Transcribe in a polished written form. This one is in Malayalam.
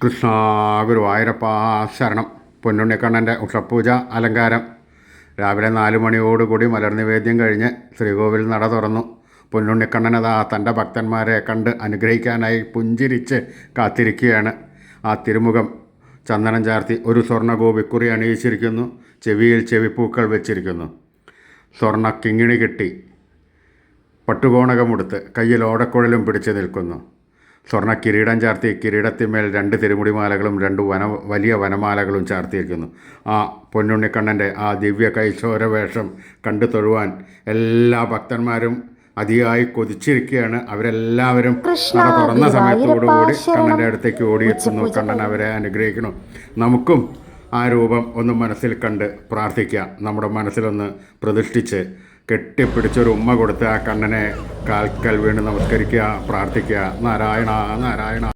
കൃഷ്ണ ഗുരുവായൂരപ്പ ശരണം. പൊന്നുണ്ണിക്കണ്ണൻ്റെ ഉഷപ്പൂജ അലങ്കാരം. രാവിലെ 4 മണിയോടുകൂടി മലർനിവേദ്യം കഴിഞ്ഞ് ശ്രീകോവിൽ നട തുറന്നു. പൊന്നുണ്ണിക്കണ്ണനതാ തൻ്റെ ഭക്തന്മാരെ കണ്ട് അനുഗ്രഹിക്കാനായി പുഞ്ചിരിച്ച് കാത്തിരിക്കുകയാണ്. ആ തിരുമുഖം ചന്ദനം ചാർത്തി ഒരു സ്വർണ്ണ ഗോപിക്കുറി അണിയിച്ചിരിക്കുന്നു. ചെവിയിൽ ചെവിപ്പൂക്കൾ വെച്ചിരിക്കുന്നു. സ്വർണ്ണ കിങ്ങിണി കെട്ടി പട്ടുകോണകമുടുത്ത് കയ്യിൽ ഓടക്കുഴലും പിടിച്ച് നിൽക്കുന്നു. സ്വർണ്ണ കിരീടം ചാർത്തി കിരീടത്തിന്മേൽ 2 തിരുമുടിമാലകളും 2 വലിയ വനമാലകളും ചാർത്തിയിരിക്കുന്നു. ആ പൊന്നുണ്ണിക്കണ്ണൻ്റെ ആ ദിവ്യ കൈശോര വേഷം കണ്ടു തൊഴുവാൻ എല്ലാ ഭക്തന്മാരും അതിയായി കൊതിച്ചിരിക്കുകയാണ്. അവരെല്ലാവരും നട തുറന്ന സമയത്തോടുകൂടി കണ്ണൻ്റെ അടുത്തേക്ക് ഓടിയെത്തുന്നു. കണ്ണൻ അവരെ അനുഗ്രഹിക്കണം. നമുക്കും ആ രൂപം ഒന്ന് മനസ്സിൽ കണ്ട് പ്രാർത്ഥിക്കാം. നമ്മുടെ മനസ്സിലൊന്ന് പ്രതിഷ്ഠിച്ച് കെട്ടിപ്പിടിച്ചൊരു ഉമ്മ കൊടുത്ത് ആ കണ്ണനെ കാൽക്കൽ വീണ് നമസ്കരിക്കുക, പ്രാർത്ഥിക്കുക. നാരായണ നാരായണ.